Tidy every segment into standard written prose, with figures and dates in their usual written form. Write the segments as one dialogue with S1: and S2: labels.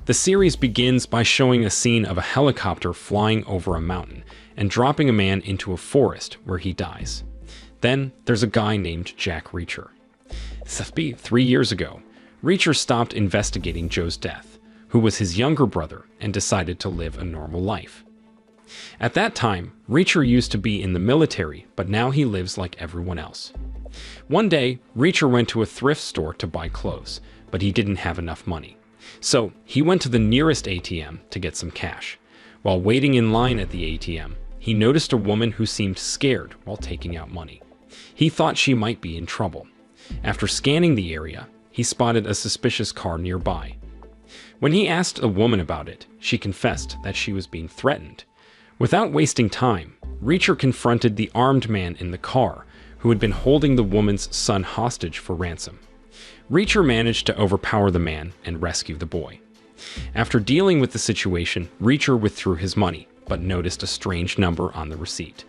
S1: The series begins by showing a scene of a helicopter flying over a mountain and dropping a man into a forest where he dies. Then there's a guy named Jack Reacher. 3 years ago, Reacher stopped investigating Joe's death, who was his younger brother, and decided to live a normal life. At that time, Reacher used to be in the military, but now he lives like everyone else. One day, Reacher went to a thrift store to buy clothes, but he didn't have enough money. So he went to the nearest ATM to get some cash. While waiting in line at the ATM, he noticed a woman who seemed scared while taking out money. He thought she might be in trouble. After scanning the area, he spotted a suspicious car nearby. When he asked a woman about it, she confessed that she was being threatened. Without wasting time, Reacher confronted the armed man in the car, who had been holding the woman's son hostage for ransom. Reacher managed to overpower the man and rescue the boy. After dealing with the situation, Reacher withdrew his money, but noticed a strange number on the receipt.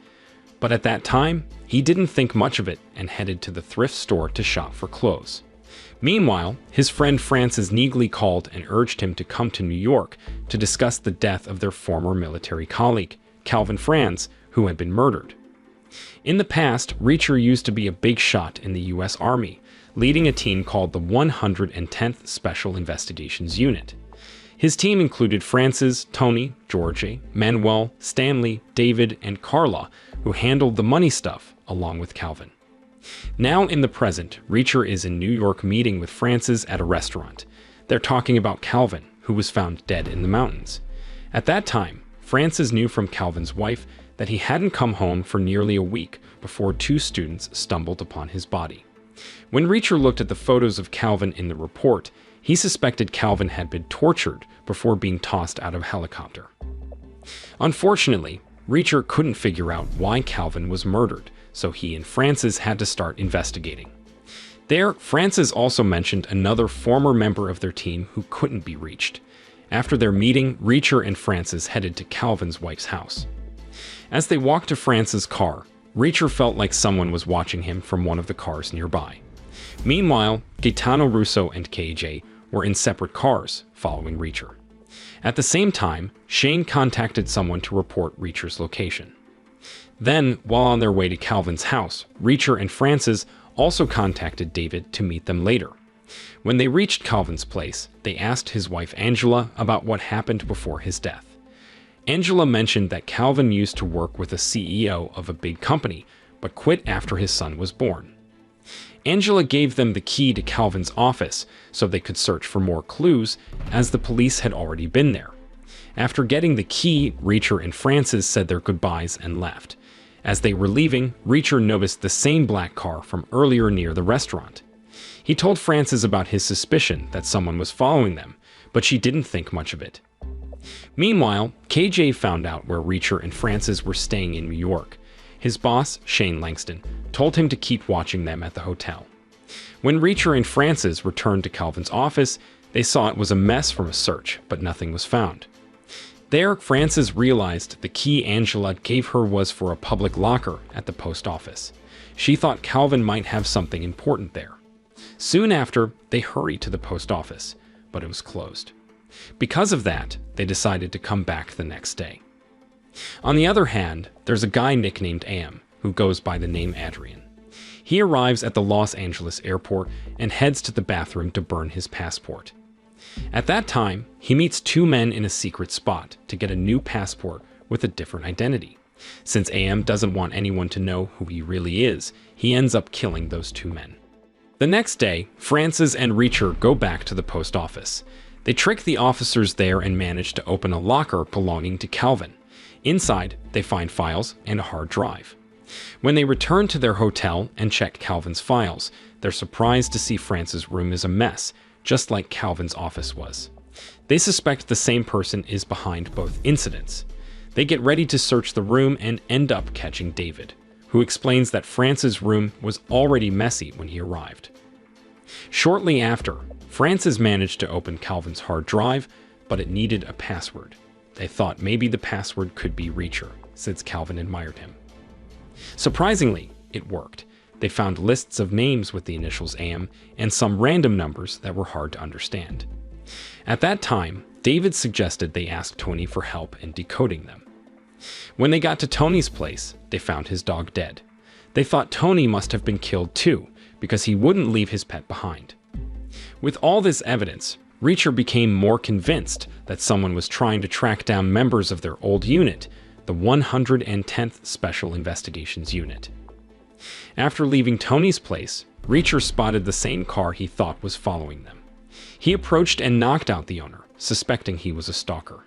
S1: But at that time, he didn't think much of it and headed to the thrift store to shop for clothes. Meanwhile, his friend Francis Neagley called and urged him to come to New York to discuss the death of their former military colleague, Calvin Franz, who had been murdered. In the past, Reacher used to be a big shot in the U.S. Army, leading a team called the 110th Special Investigations Unit. His team included Francis, Tony, George, Manuel, Stanley, David, and Carla, who handled the money stuff along with Calvin. Now in the present, Reacher is in New York meeting with Francis at a restaurant. They're talking about Calvin, who was found dead in the mountains. At that time, Francis knew from Calvin's wife that he hadn't come home for nearly a week before 2 students stumbled upon his body. When Reacher looked at the photos of Calvin in the report, he suspected Calvin had been tortured before being tossed out of a helicopter. Unfortunately, Reacher couldn't figure out why Calvin was murdered, so he and Francis had to start investigating. There, Francis also mentioned another former member of their team who couldn't be reached. After their meeting, Reacher and Francis headed to Calvin's wife's house. As they walked to Francis' car, Reacher felt like someone was watching him from one of the cars nearby. Meanwhile, Gaetano Russo and KJ were in separate cars, following Reacher. At the same time, Shane contacted someone to report Reacher's location. Then, while on their way to Calvin's house, Reacher and Francis also contacted David to meet them later. When they reached Calvin's place, they asked his wife Angela about what happened before his death. Angela mentioned that Calvin used to work with a CEO of a big company, but quit after his son was born. Angela gave them the key to Calvin's office so they could search for more clues, as the police had already been there. After getting the key, Reacher and Francis said their goodbyes and left. As they were leaving, Reacher noticed the same black car from earlier near the restaurant. He told Francis about his suspicion that someone was following them, but she didn't think much of it. Meanwhile, KJ found out where Reacher and Francis were staying in New York. His boss, Shane Langston, told him to keep watching them at the hotel. When Reacher and Francis returned to Calvin's office, they saw it was a mess from a search, but nothing was found. There, Francis realized the key Angela gave her was for a public locker at the post office. She thought Calvin might have something important there. Soon after, they hurried to the post office, but it was closed. Because of that, they decided to come back the next day. On the other hand, there's a guy nicknamed Am, who goes by the name Adrian. He arrives at the Los Angeles airport and heads to the bathroom to burn his passport. At that time, he meets 2 men in a secret spot to get a new passport with a different identity. Since Am doesn't want anyone to know who he really is, he ends up killing those 2 men. The next day, Francis and Reacher go back to the post office. They trick the officers there and manage to open a locker belonging to Calvin. Inside, they find files and a hard drive. When they return to their hotel and check Calvin's files, they're surprised to see Francis' room is a mess, just like Calvin's office was. They suspect the same person is behind both incidents. They get ready to search the room and end up catching David, who explains that Francis' room was already messy when he arrived. Shortly after, Francis managed to open Calvin's hard drive, but it needed a password. They thought maybe the password could be Reacher, since Calvin admired him. Surprisingly, it worked. They found lists of names with the initials AM and some random numbers that were hard to understand. At that time, David suggested they ask Tony for help in decoding them. When they got to Tony's place, they found his dog dead. They thought Tony must have been killed too, because he wouldn't leave his pet behind. With all this evidence, Reacher became more convinced that someone was trying to track down members of their old unit, the 110th Special Investigations Unit. After leaving Tony's place, Reacher spotted the same car he thought was following them. He approached and knocked out the owner, suspecting he was a stalker.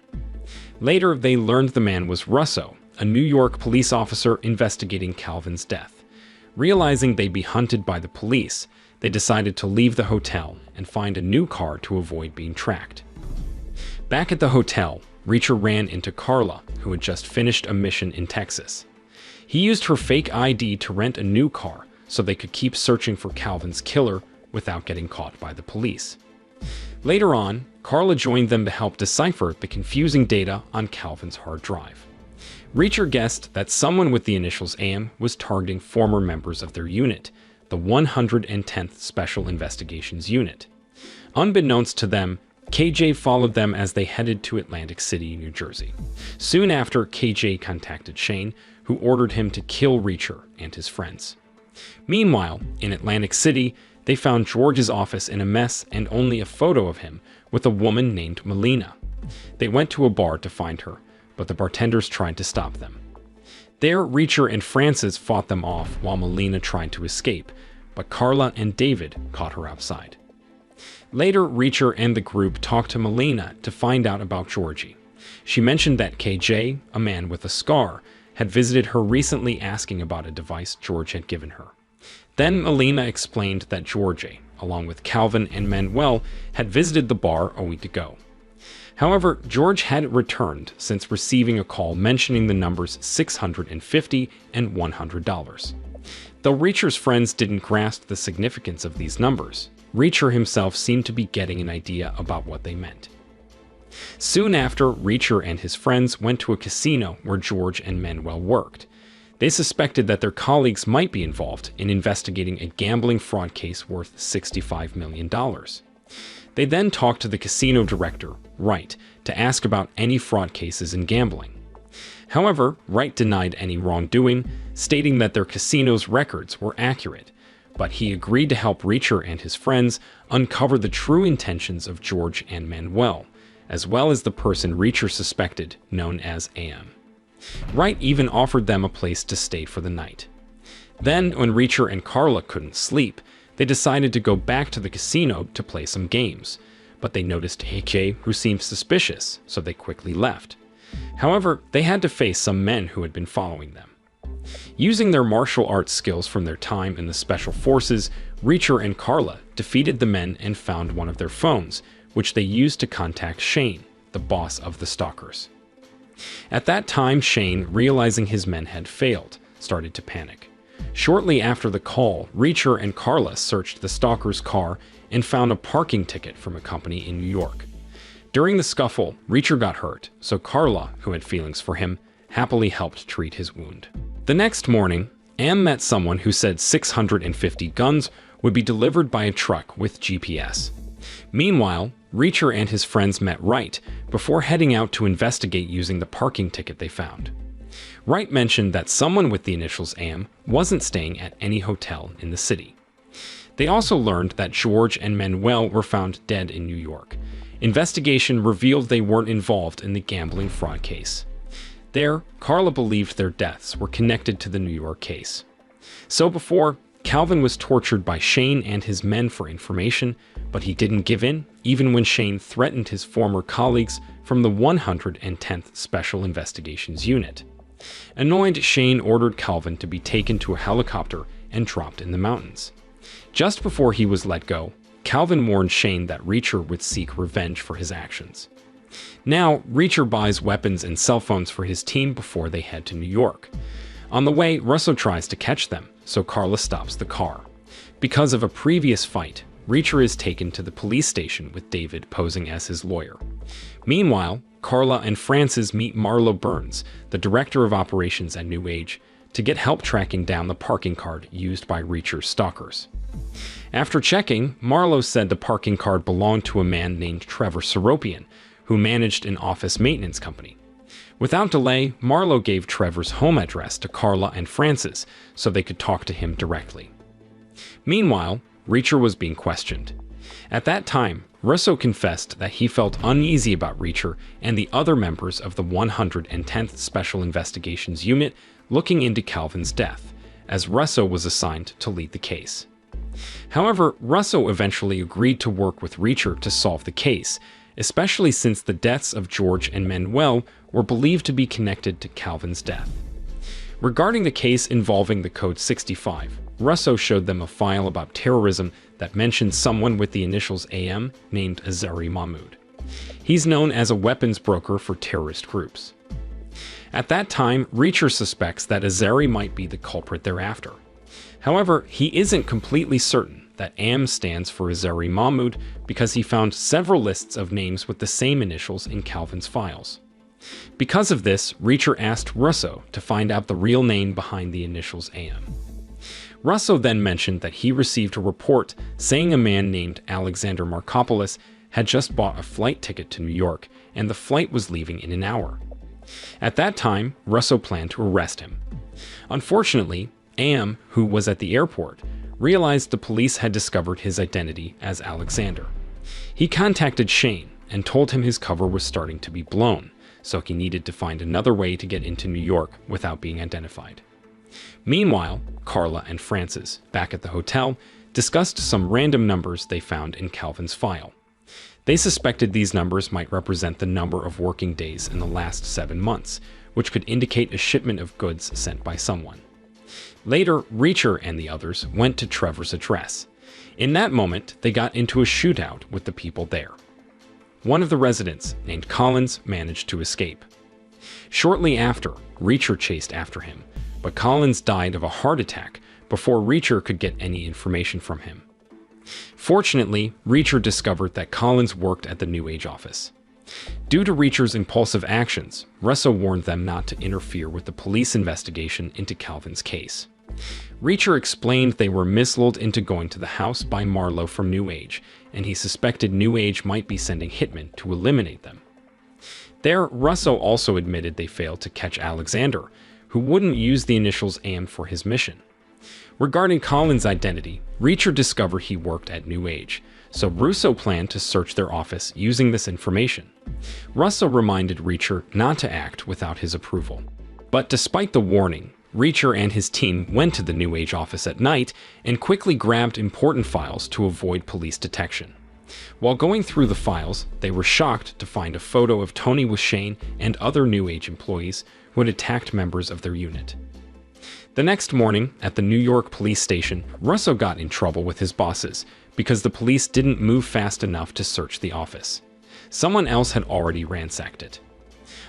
S1: Later, they learned the man was Russo, a New York police officer investigating Calvin's death. Realizing they'd be hunted by the police, they decided to leave the hotel and find a new car to avoid being tracked. Back at the hotel, Reacher ran into Carla, who had just finished a mission in Texas. He used her fake ID to rent a new car so they could keep searching for Calvin's killer without getting caught by the police. Later on, Carla joined them to help decipher the confusing data on Calvin's hard drive. Reacher guessed that someone with the initials AM was targeting former members of their unit, the 110th Special Investigations Unit. Unbeknownst to them, KJ followed them as they headed to Atlantic City, New Jersey. Soon after, KJ contacted Shane, who ordered him to kill Reacher and his friends. Meanwhile, in Atlantic City, they found George's office in a mess and only a photo of him with a woman named Melina. They went to a bar to find her, but the bartenders tried to stop them. There, Reacher and Francis fought them off while Melina tried to escape, but Carla and David caught her outside. Later, Reacher and the group talked to Melina to find out about Georgie. She mentioned that KJ, a man with a scar, had visited her recently asking about a device George had given her. Then Melina explained that Georgie, along with Calvin and Manuel, had visited the bar a week ago. However, George hadn't returned since receiving a call mentioning the numbers $650 and $100. Though Reacher's friends didn't grasp the significance of these numbers, Reacher himself seemed to be getting an idea about what they meant. Soon after, Reacher and his friends went to a casino where George and Manuel worked. They suspected that their colleagues might be involved in investigating a gambling fraud case worth $65 million. They then talked to the casino director, Wright, to ask about any fraud cases in gambling. However, Wright denied any wrongdoing, stating that their casino's records were accurate, but he agreed to help Reacher and his friends uncover the true intentions of George and Manuel, as well as the person Reacher suspected, known as AM. Wright even offered them a place to stay for the night. Then, when Reacher and Carla couldn't sleep, they decided to go back to the casino to play some games, but they noticed KJ, who seemed suspicious, so they quickly left. However, they had to face some men who had been following them. Using their martial arts skills from their time in the Special Forces, Reacher and Carla defeated the men and found one of their phones, which they used to contact Shane, the boss of the stalkers. At that time, Shane, realizing his men had failed, started to panic. Shortly after the call, Reacher and Carla searched the stalker's car and found a parking ticket from a company in New York. During the scuffle, Reacher got hurt, so Carla, who had feelings for him, happily helped treat his wound. The next morning, Am met someone who said 650 guns would be delivered by a truck with GPS. Meanwhile, Reacher and his friends met Wright before heading out to investigate using the parking ticket they found. Wright mentioned that someone with the initials AM wasn't staying at any hotel in the city. They also learned that George and Manuel were found dead in New York. Investigation revealed they weren't involved in the gambling fraud case. There, Carla believed their deaths were connected to the New York case. So before, Calvin was tortured by Shane and his men for information, but he didn't give in, even when Shane threatened his former colleagues from the 110th Special Investigations Unit. Annoyed, Shane ordered Calvin to be taken to a helicopter and dropped in the mountains. Just before he was let go, Calvin warned Shane that Reacher would seek revenge for his actions. Now, Reacher buys weapons and cell phones for his team before they head to New York. On the way, Russo tries to catch them, so Carla stops the car. Because of a previous fight, Reacher is taken to the police station with David posing as his lawyer. Meanwhile, Carla and Francis meet Marlo Burns, the director of operations at New Age, to get help tracking down the parking card used by Reacher's stalkers. After checking, Marlo said the parking card belonged to a man named Trevor Seropian, who managed an office maintenance company. Without delay, Marlowe gave Trevor's home address to Carla and Francis so they could talk to him directly. Meanwhile, Reacher was being questioned. At that time, Russo confessed that he felt uneasy about Reacher and the other members of the 110th Special Investigations Unit looking into Calvin's death, as Russo was assigned to lead the case. However, Russo eventually agreed to work with Reacher to solve the case, especially since the deaths of George and Manuel were believed to be connected to Calvin's death. Regarding the case involving the Code 65, Russo showed them a file about terrorism that mentioned someone with the initials AM named Azari Mahmoud. He's known as a weapons broker for terrorist groups. At that time, Reacher suspects that Azari might be the culprit thereafter. However, he isn't completely certain that AM stands for Azari Mahmoud because he found several lists of names with the same initials in Calvin's files. Because of this, Reacher asked Russo to find out the real name behind the initials AM. Russo then mentioned that he received a report saying a man named Alexander Markopoulos had just bought a flight ticket to New York, and the flight was leaving in an hour. At that time, Russo planned to arrest him. Unfortunately, AM, who was at the airport, realized the police had discovered his identity as Alexander. He contacted Shane and told him his cover was starting to be blown, so he needed to find another way to get into New York without being identified. Meanwhile, Carla and Francis, back at the hotel, discussed some random numbers they found in Calvin's file. They suspected these numbers might represent the number of working days in the last 7 months, which could indicate a shipment of goods sent by someone. Later, Reacher and the others went to Trevor's address. In that moment, they got into a shootout with the people there. One of the residents, named Collins, managed to escape. Shortly after, Reacher chased after him, but Collins died of a heart attack before Reacher could get any information from him. Fortunately, Reacher discovered that Collins worked at the New Age office. Due to Reacher's impulsive actions, Russo warned them not to interfere with the police investigation into Calvin's case. Reacher explained they were misled into going to the house by Marlowe from New Age, and he suspected New Age might be sending hitmen to eliminate them. There, Russo also admitted they failed to catch Alexander, who wouldn't use the initials AM for his mission. Regarding Collins' identity, Reacher discovered he worked at New Age, so Russo planned to search their office using this information. Russo reminded Reacher not to act without his approval. But despite the warning, Reacher and his team went to the New Age office at night and quickly grabbed important files to avoid police detection. While going through the files, they were shocked to find a photo of Tony with Shane and other New Age employees who had attacked members of their unit. The next morning, at the New York police station, Russo got in trouble with his bosses because the police didn't move fast enough to search the office. Someone else had already ransacked it.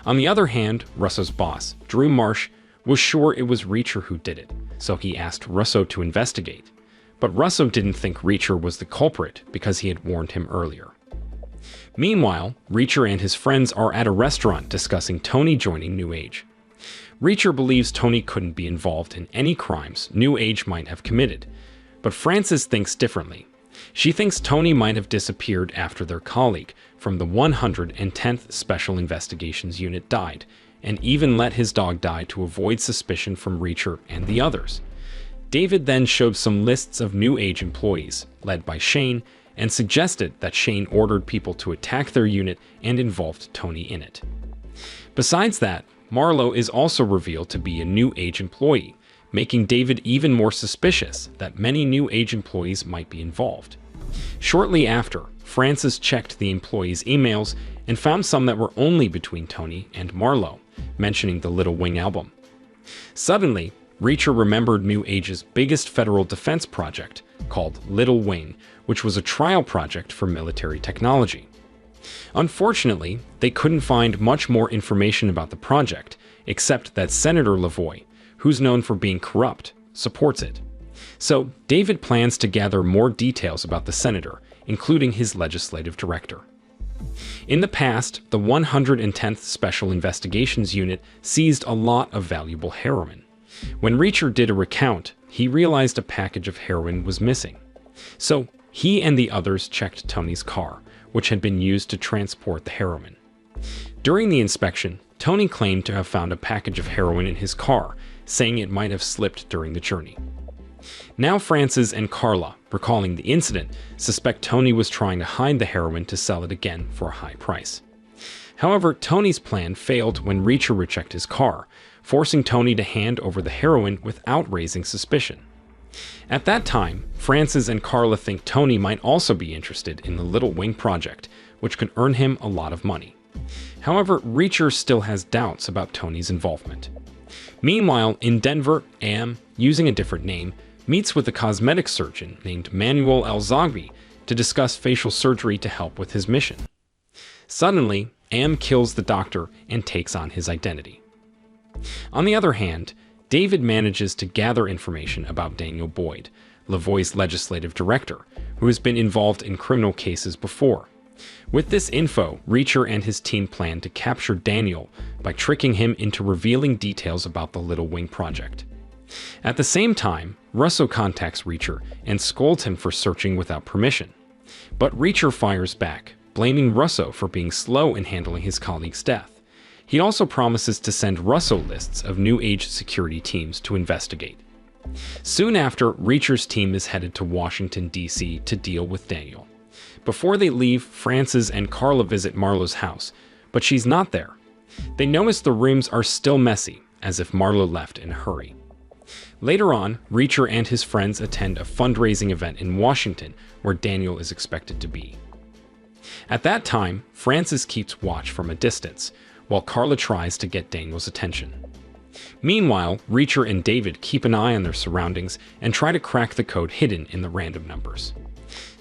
S1: On the other hand, Russo's boss, Drew Marsh, was sure it was Reacher who did it, so he asked Russo to investigate. But Russo didn't think Reacher was the culprit because he had warned him earlier. Meanwhile, Reacher and his friends are at a restaurant discussing Tony joining New Age. Reacher believes Tony couldn't be involved in any crimes New Age might have committed, but Francis thinks differently. She thinks Tony might have disappeared after their colleague from the 110th Special Investigations Unit died, and even let his dog die to avoid suspicion from Reacher and the others. David then showed some lists of New Age employees, led by Shane, and suggested that Shane ordered people to attack their unit and involved Tony in it. Besides that, Marlowe is also revealed to be a New Age employee, making David even more suspicious that many New Age employees might be involved. Shortly after, Francis checked the employees' emails and found some that were only between Tony and Marlowe, mentioning the Little Wing album. Suddenly, Reacher remembered New Age's biggest federal defense project, called Little Wing, which was a trial project for military technology. Unfortunately, they couldn't find much more information about the project, except that Senator Lavoie, who's known for being corrupt, supports it. So, David plans to gather more details about the senator, including his legislative director. In the past, the 110th Special Investigations Unit seized a lot of valuable heroin. When Reacher did a recount, he realized a package of heroin was missing. So, he and the others checked Tony's car, which had been used to transport the heroin. During the inspection, Tony claimed to have found a package of heroin in his car, saying it might have slipped during the journey. Now Frances and Carla, recalling the incident, suspect Tony was trying to hide the heroin to sell it again for a high price. However, Tony's plan failed when Reacher rechecked his car, forcing Tony to hand over the heroin without raising suspicion. At that time, Frances and Carla think Tony might also be interested in the Little Wing project, which could earn him a lot of money. However, Reacher still has doubts about Tony's involvement. Meanwhile, in Denver, Am, using a different name, meets with a cosmetic surgeon named Manuel El-Zaghi to discuss facial surgery to help with his mission. Suddenly, Am kills the doctor and takes on his identity. On the other hand, David manages to gather information about Daniel Boyd, Lavoie's legislative director, who has been involved in criminal cases before. With this info, Reacher and his team plan to capture Daniel by tricking him into revealing details about the Little Wing project. At the same time, Russo contacts Reacher and scolds him for searching without permission. But Reacher fires back, blaming Russo for being slow in handling his colleague's death. He also promises to send Russo lists of New Age security teams to investigate. Soon after, Reacher's team is headed to Washington, D.C. to deal with Daniel. Before they leave, Frances and Carla visit Marlowe's house, but she's not there. They notice the rooms are still messy, as if Marlowe left in a hurry. Later on, Reacher and his friends attend a fundraising event in Washington where Daniel is expected to be. At that time, Frances keeps watch from a distance, while Carla tries to get Daniel's attention. Meanwhile, Reacher and David keep an eye on their surroundings and try to crack the code hidden in the random numbers.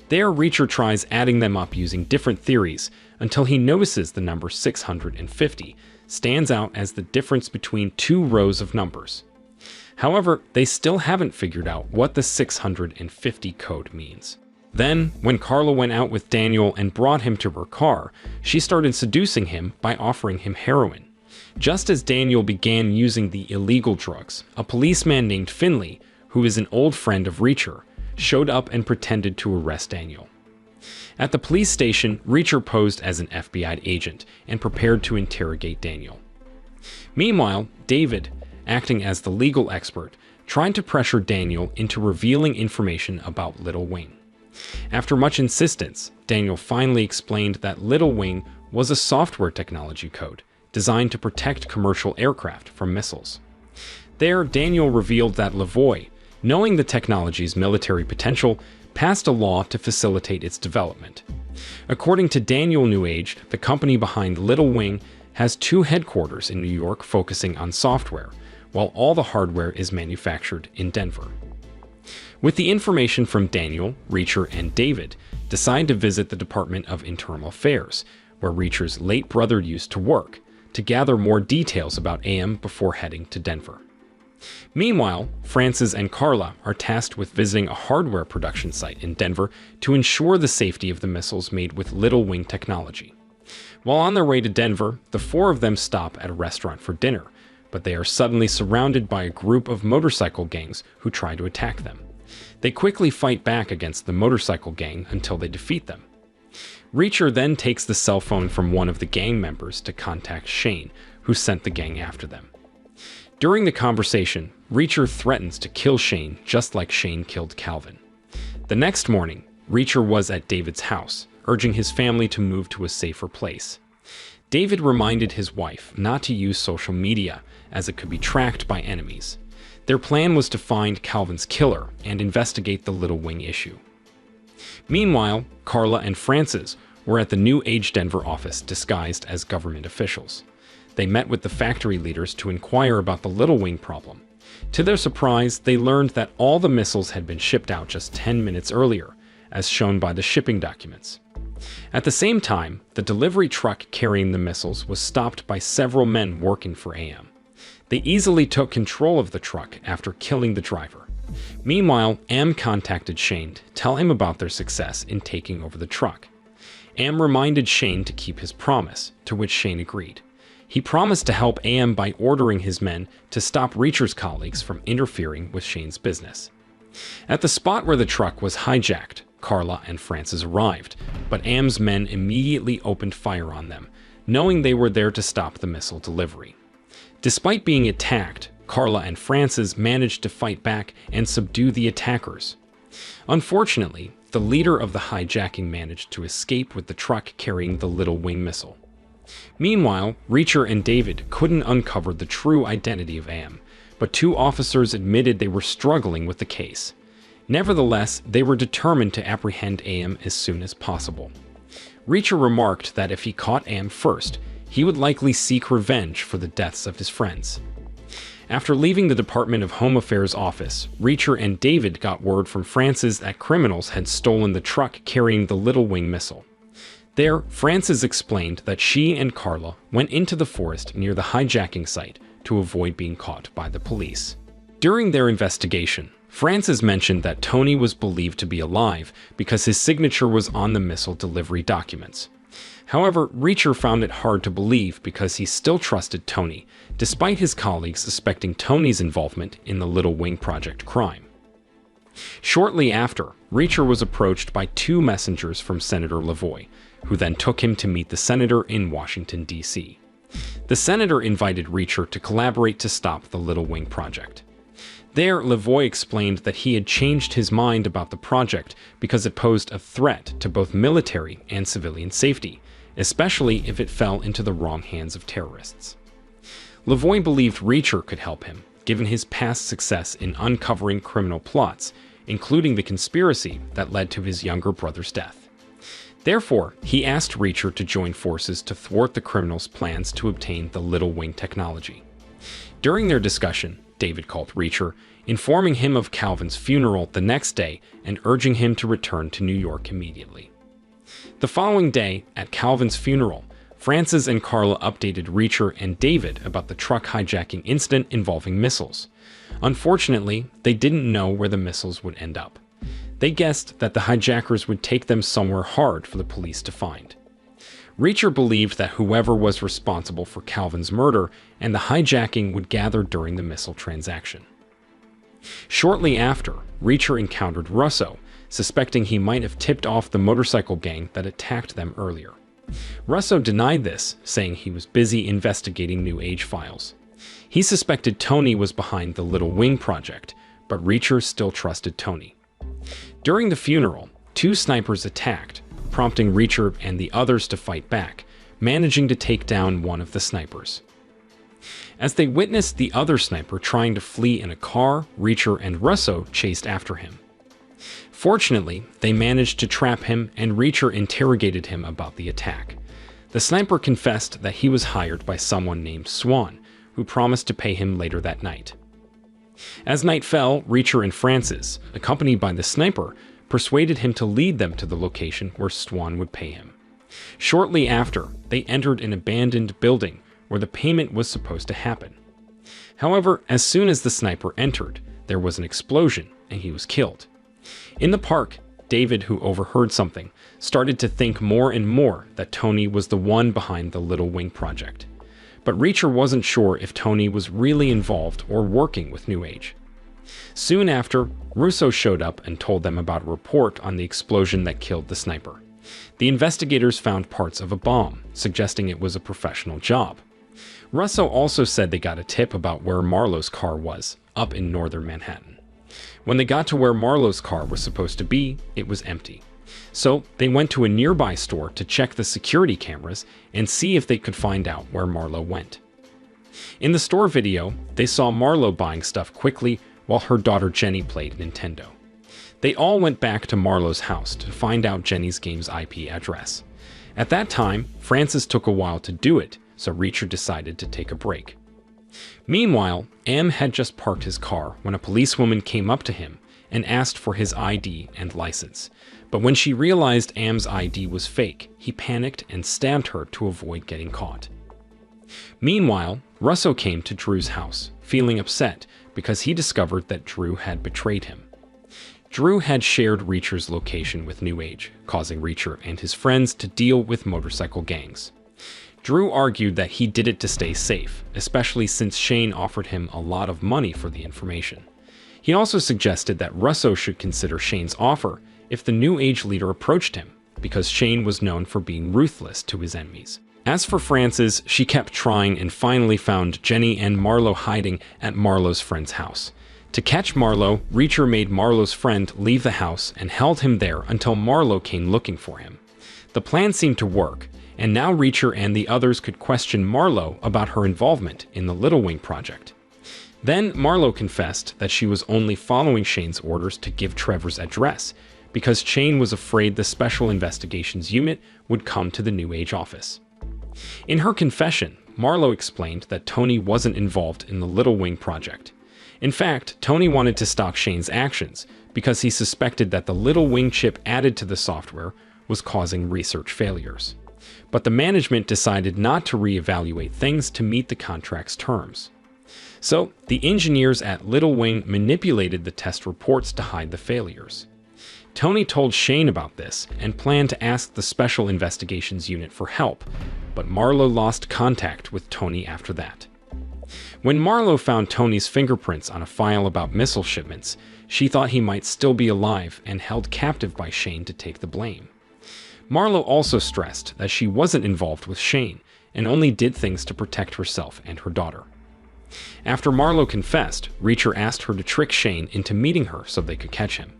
S1: There, Reacher tries adding them up using different theories until he notices the number 650 stands out as the difference between two rows of numbers. However, they still haven't figured out what the 650 code means. Then, when Carla went out with Daniel and brought him to her car, she started seducing him by offering him heroin. Just as Daniel began using the illegal drugs, a policeman named Finley, who is an old friend of Reacher, showed up and pretended to arrest Daniel. At the police station, Reacher posed as an FBI agent and prepared to interrogate Daniel. Meanwhile, David, acting as the legal expert, tried to pressure Daniel into revealing information about Little Wing. After much insistence, Daniel finally explained that Little Wing was a software technology code designed to protect commercial aircraft from missiles. There, Daniel revealed that Lavoie, knowing the technology's military potential, passed a law to facilitate its development. According to Daniel New Age, the company behind Little Wing has two headquarters in New York focusing on software, while all the hardware is manufactured in Denver. With the information from Daniel, Reacher, and David, decide to visit the Department of Internal Affairs, where Reacher's late brother used to work, to gather more details about AM before heading to Denver. Meanwhile, Frances and Carla are tasked with visiting a hardware production site in Denver to ensure the safety of the missiles made with Little Wing technology. While on their way to Denver, the four of them stop at a restaurant for dinner, but they are suddenly surrounded by a group of motorcycle gangs who try to attack them. They quickly fight back against the motorcycle gang until they defeat them. Reacher then takes the cell phone from one of the gang members to contact Shane, who sent the gang after them. During the conversation, Reacher threatens to kill Shane just like Shane killed Calvin. The next morning, Reacher was at David's house, urging his family to move to a safer place. David reminded his wife not to use social media, as it could be tracked by enemies. Their plan was to find Calvin's killer and investigate the Little Wing issue. Meanwhile, Carla and Frances were at the New Age Denver office disguised as government officials. They met with the factory leaders to inquire about the Little Wing problem. To their surprise, they learned that all the missiles had been shipped out just 10 minutes earlier, as shown by the shipping documents. At the same time, the delivery truck carrying the missiles was stopped by several men working for AM. They easily took control of the truck after killing the driver. Meanwhile, Am contacted Shane to tell him about their success in taking over the truck. Am reminded Shane to keep his promise, to which Shane agreed. He promised to help Am by ordering his men to stop Reacher's colleagues from interfering with Shane's business. At the spot where the truck was hijacked, Carla and Frances arrived, but Am's men immediately opened fire on them, knowing they were there to stop the missile delivery. Despite being attacked, Carla and Francis managed to fight back and subdue the attackers. Unfortunately, the leader of the hijacking managed to escape with the truck carrying the Little Wing missile. Meanwhile, Reacher and David couldn't uncover the true identity of Am, but two officers admitted they were struggling with the case. Nevertheless, they were determined to apprehend Am as soon as possible. Reacher remarked that if he caught Am first, he would likely seek revenge for the deaths of his friends. After leaving the Department of Home Affairs office, Reacher and David got word from Francis that criminals had stolen the truck carrying the Little Wing missile. There, Francis explained that she and Carla went into the forest near the hijacking site to avoid being caught by the police. During their investigation, Francis mentioned that Tony was believed to be alive because his signature was on the missile delivery documents. However, Reacher found it hard to believe because he still trusted Tony, despite his colleagues suspecting Tony's involvement in the Little Wing Project crime. Shortly after, Reacher was approached by two messengers from Senator Lavoie, who then took him to meet the senator in Washington, D.C. The senator invited Reacher to collaborate to stop the Little Wing Project. There, Lavoie explained that he had changed his mind about the project because it posed a threat to both military and civilian safety, especially if it fell into the wrong hands of terrorists. Lavoie believed Reacher could help him, given his past success in uncovering criminal plots, including the conspiracy that led to his younger brother's death. Therefore, he asked Reacher to join forces to thwart the criminals' plans to obtain the Little Wing technology. During their discussion, David called Reacher, informing him of Calvin's funeral the next day and urging him to return to New York immediately. The following day, at Calvin's funeral, Francis and Carla updated Reacher and David about the truck hijacking incident involving missiles. Unfortunately, they didn't know where the missiles would end up. They guessed that the hijackers would take them somewhere hard for the police to find. Reacher believed that whoever was responsible for Calvin's murder and the hijacking would gather during the missile transaction. Shortly after, Reacher encountered Russo, suspecting he might have tipped off the motorcycle gang that attacked them earlier. Russo denied this, saying he was busy investigating New Age files. He suspected Tony was behind the Little Wing project, but Reacher still trusted Tony. During the funeral, two snipers attacked, prompting Reacher and the others to fight back, managing to take down one of the snipers. As they witnessed the other sniper trying to flee in a car, Reacher and Russo chased after him. Fortunately, they managed to trap him and Reacher interrogated him about the attack. The sniper confessed that he was hired by someone named Swan, who promised to pay him later that night. As night fell, Reacher and Francis, accompanied by the sniper, persuaded him to lead them to the location where Swan would pay him. Shortly after, they entered an abandoned building where the payment was supposed to happen. However, as soon as the sniper entered, there was an explosion and he was killed. In the park, David, who overheard something, started to think more and more that Tony was the one behind the Little Wing project. But Reacher wasn't sure if Tony was really involved or working with New Age. Soon after, Russo showed up and told them about a report on the explosion that killed the sniper. The investigators found parts of a bomb, suggesting it was a professional job. Russo also said they got a tip about where Marlowe's car was, up in northern Manhattan. When they got to where Marlowe's car was supposed to be, it was empty. So they went to a nearby store to check the security cameras and see if they could find out where Marlowe went. In the store video, they saw Marlowe buying stuff quickly while her daughter Jenny played Nintendo. They all went back to Marlowe's house to find out Jenny's game's IP address. At that time, Francis took a while to do it, so Reacher decided to take a break. Meanwhile, Am had just parked his car when a policewoman came up to him and asked for his ID and license. But when she realized Am's ID was fake, he panicked and stabbed her to avoid getting caught. Meanwhile, Russo came to Drew's house, feeling upset because he discovered that Drew had betrayed him. Drew had shared Reacher's location with New Age, causing Reacher and his friends to deal with motorcycle gangs. Drew argued that he did it to stay safe, especially since Shane offered him a lot of money for the information. He also suggested that Russo should consider Shane's offer if the New Age leader approached him, because Shane was known for being ruthless to his enemies. As for Frances, she kept trying and finally found Jenny and Marlowe hiding at Marlowe's friend's house. To catch Marlowe, Reacher made Marlowe's friend leave the house and held him there until Marlowe came looking for him. The plan seemed to work, and now Reacher and the others could question Marlowe about her involvement in the Little Wing project. Then Marlowe confessed that she was only following Shane's orders to give Trevor's address, because Shane was afraid the Special Investigations Unit would come to the New Age office. In her confession, Marlowe explained that Tony wasn't involved in the Little Wing project. In fact, Tony wanted to stop Shane's actions because he suspected that the Little Wing chip added to the software was causing research failures. But the management decided not to reevaluate things to meet the contract's terms. So, the engineers at Little Wing manipulated the test reports to hide the failures. Tony told Shane about this and planned to ask the Special Investigations Unit for help, but Marlowe lost contact with Tony after that. When Marlowe found Tony's fingerprints on a file about missile shipments, she thought he might still be alive and held captive by Shane to take the blame. Marlowe also stressed that she wasn't involved with Shane and only did things to protect herself and her daughter. After Marlowe confessed, Reacher asked her to trick Shane into meeting her so they could catch him.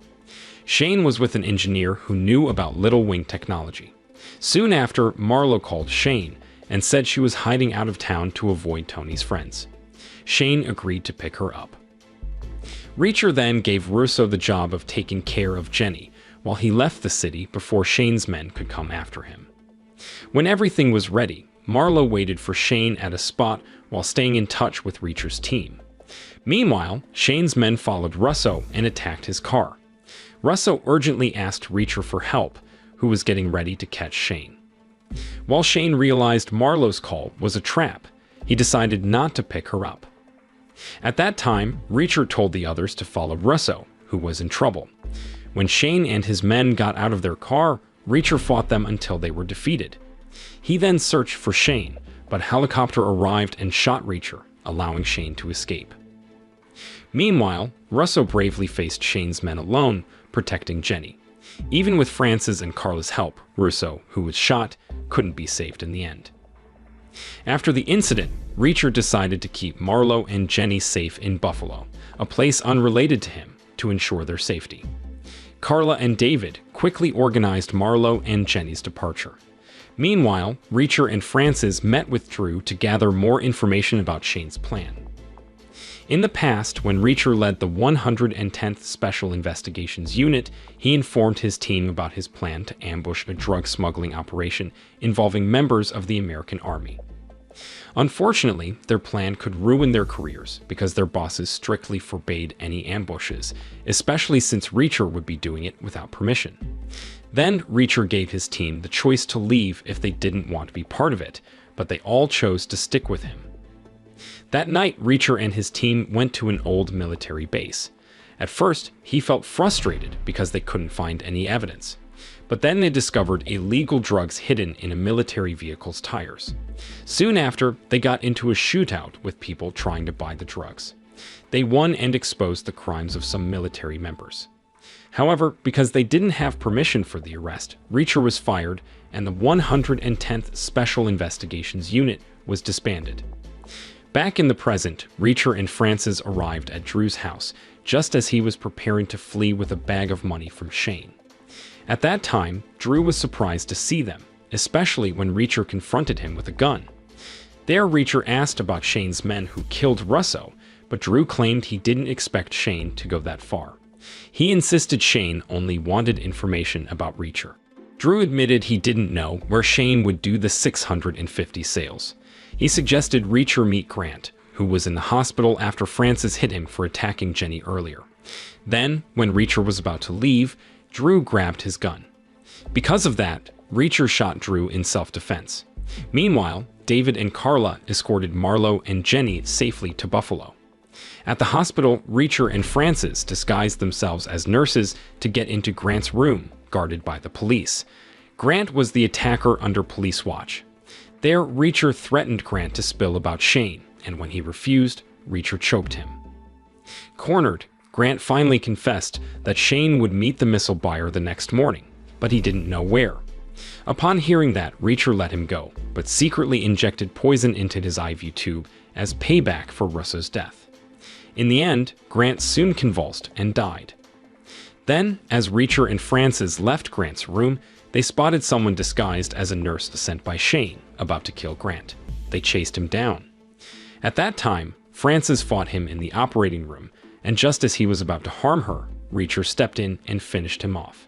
S1: Shane was with an engineer who knew about Little Wing technology. Soon after, Marlowe called Shane and said she was hiding out of town to avoid Tony's friends. Shane agreed to pick her up. Reacher then gave Russo the job of taking care of Jenny while he left the city before Shane's men could come after him. When everything was ready, Marlowe waited for Shane at a spot while staying in touch with Reacher's team. Meanwhile, Shane's men followed Russo and attacked his car. Russo urgently asked Reacher for help, who was getting ready to catch Shane. While Shane realized Marlowe's call was a trap, he decided not to pick her up. At that time, Reacher told the others to follow Russo, who was in trouble. When Shane and his men got out of their car, Reacher fought them until they were defeated. He then searched for Shane, but a helicopter arrived and shot Reacher, allowing Shane to escape. Meanwhile, Russo bravely faced Shane's men alone, protecting Jenny. Even with Frances and Carla's help, Russo, who was shot, couldn't be saved in the end. After the incident, Reacher decided to keep Marlowe and Jenny safe in Buffalo, a place unrelated to him, to ensure their safety. Carla and David quickly organized Marlowe and Jenny's departure. Meanwhile, Reacher and Frances met with Drew to gather more information about Shane's plan. In the past, when Reacher led the 110th Special Investigations Unit, he informed his team about his plan to ambush a drug smuggling operation involving members of the American Army. Unfortunately, their plan could ruin their careers because their bosses strictly forbade any ambushes, especially since Reacher would be doing it without permission. Then, Reacher gave his team the choice to leave if they didn't want to be part of it, but they all chose to stick with him. That night, Reacher and his team went to an old military base. At first, he felt frustrated because they couldn't find any evidence. But then they discovered illegal drugs hidden in a military vehicle's tires. Soon after, they got into a shootout with people trying to buy the drugs. They won and exposed the crimes of some military members. However, because they didn't have permission for the arrest, Reacher was fired and the 110th Special Investigations Unit was disbanded. Back in the present, Reacher and Frances arrived at Drew's house just as he was preparing to flee with a bag of money from Shane. At that time, Drew was surprised to see them, especially when Reacher confronted him with a gun. There, Reacher asked about Shane's men who killed Russo, but Drew claimed he didn't expect Shane to go that far. He insisted Shane only wanted information about Reacher. Drew admitted he didn't know where Shane would do the 650 sales. He suggested Reacher meet Grant, who was in the hospital after Frances hit him for attacking Jenny earlier. Then, when Reacher was about to leave, Drew grabbed his gun. Because of that, Reacher shot Drew in self-defense. Meanwhile, David and Carla escorted Marlowe and Jenny safely to Buffalo. At the hospital, Reacher and Frances disguised themselves as nurses to get into Grant's room, guarded by the police. Grant was the attacker under police watch. There, Reacher threatened Grant to spill about Shane, and when he refused, Reacher choked him. Cornered, Grant finally confessed that Shane would meet the missile buyer the next morning, but he didn't know where. Upon hearing that, Reacher let him go, but secretly injected poison into his IV tube as payback for Russo's death. In the end, Grant soon convulsed and died. Then, as Reacher and Francis left Grant's room, they spotted someone disguised as a nurse sent by Shane, about to kill Grant. They chased him down. At that time, Francis fought him in the operating room, and just as he was about to harm her, Reacher stepped in and finished him off.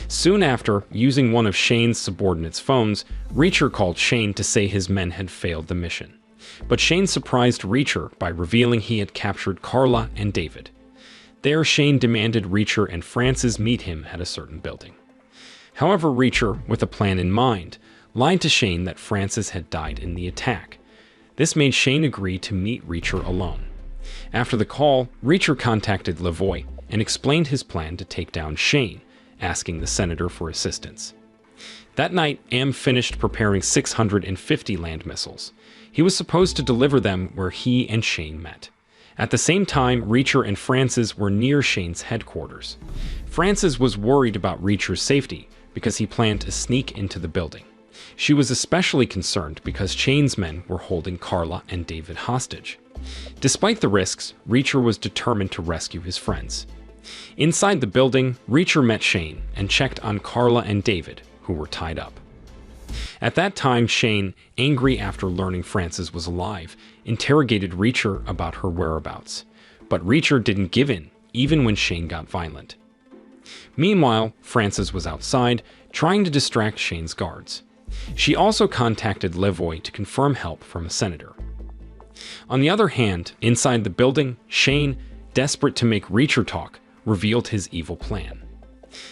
S1: Soon after, using one of Shane's subordinates' phones, Reacher called Shane to say his men had failed the mission. But Shane surprised Reacher by revealing he had captured Carla and David. There, Shane demanded Reacher and Francis meet him at a certain building. However, Reacher, with a plan in mind, lied to Shane that Francis had died in the attack. This made Shane agree to meet Reacher alone. After the call, Reacher contacted Lavoie and explained his plan to take down Shane, asking the senator for assistance. That night, Am finished preparing 650 land missiles. He was supposed to deliver them where he and Shane met. At the same time, Reacher and Francis were near Shane's headquarters. Francis was worried about Reacher's safety because he planned to sneak into the building. She was especially concerned because Shane's men were holding Carla and David hostage. Despite the risks, Reacher was determined to rescue his friends. Inside the building, Reacher met Shane and checked on Carla and David, who were tied up. At that time, Shane, angry after learning Francis was alive, interrogated Reacher about her whereabouts. But Reacher didn't give in, even when Shane got violent. Meanwhile, Francis was outside, trying to distract Shane's guards. She also contacted Lavoie to confirm help from a senator. On the other hand, inside the building, Shane, desperate to make Reacher talk, revealed his evil plan.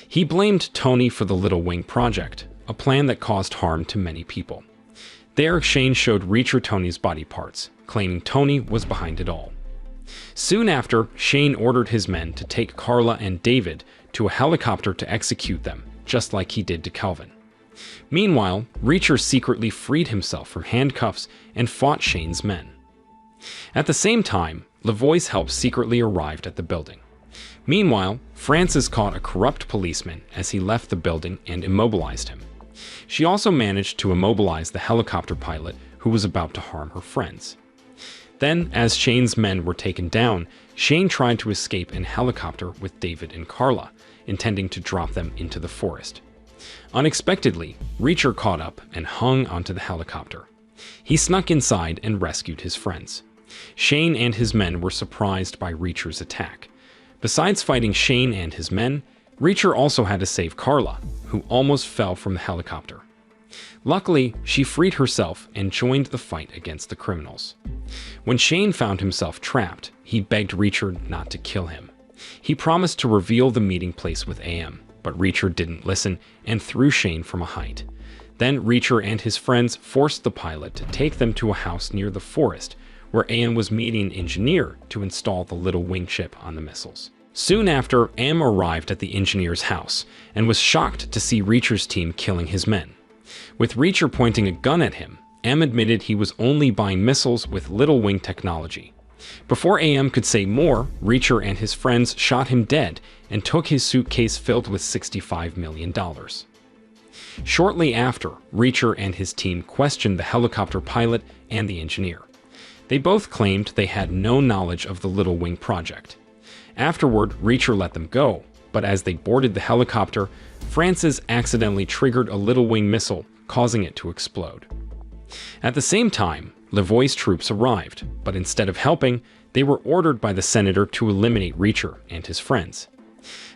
S1: He blamed Tony for the Little Wing project, a plan that caused harm to many people. There, Shane showed Reacher Tony's body parts, claiming Tony was behind it all. Soon after, Shane ordered his men to take Carla and David to a helicopter to execute them, just like he did to Kelvin. Meanwhile, Reacher secretly freed himself from handcuffs and fought Shane's men. At the same time, Lavoie's help secretly arrived at the building. Meanwhile, Francis caught a corrupt policeman as he left the building and immobilized him. She also managed to immobilize the helicopter pilot who was about to harm her friends. Then, as Shane's men were taken down, Shane tried to escape in helicopter with David and Carla, intending to drop them into the forest. Unexpectedly, Reacher caught up and hung onto the helicopter. He snuck inside and rescued his friends. Shane and his men were surprised by Reacher's attack. Besides fighting Shane and his men, Reacher also had to save Carla, who almost fell from the helicopter. Luckily, she freed herself and joined the fight against the criminals. When Shane found himself trapped, he begged Reacher not to kill him. He promised to reveal the meeting place with AM, but Reacher didn't listen and threw Shane from a height. Then Reacher and his friends forced the pilot to take them to a house near the forest, where AM was meeting an engineer to install the Little Wing chip on the missiles. Soon after, AM arrived at the engineer's house and was shocked to see Reacher's team killing his men. With Reacher pointing a gun at him, AM admitted he was only buying missiles with Little Wing technology. Before AM could say more, Reacher and his friends shot him dead and took his suitcase filled with $65 million. Shortly after, Reacher and his team questioned the helicopter pilot and the engineer. They both claimed they had no knowledge of the Little Wing project. Afterward, Reacher let them go, but as they boarded the helicopter, Francis accidentally triggered a Little Wing missile, causing it to explode. At the same time, Lavoie's troops arrived, but instead of helping, they were ordered by the senator to eliminate Reacher and his friends.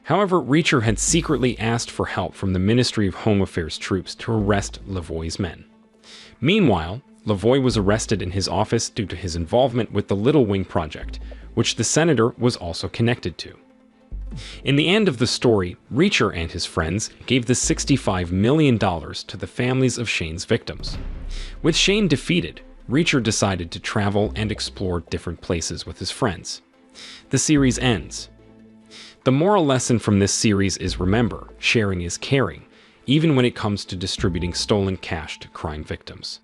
S1: However, Reacher had secretly asked for help from the Ministry of Home Affairs troops to arrest Lavoie's men. Meanwhile, Lavoie was arrested in his office due to his involvement with the Little Wing project, which the senator was also connected to. In the end of the story, Reacher and his friends gave the $65 million to the families of Shane's victims. With Shane defeated, Reacher decided to travel and explore different places with his friends. The series ends. The moral lesson from this series is remember, sharing is caring, even when it comes to distributing stolen cash to crime victims.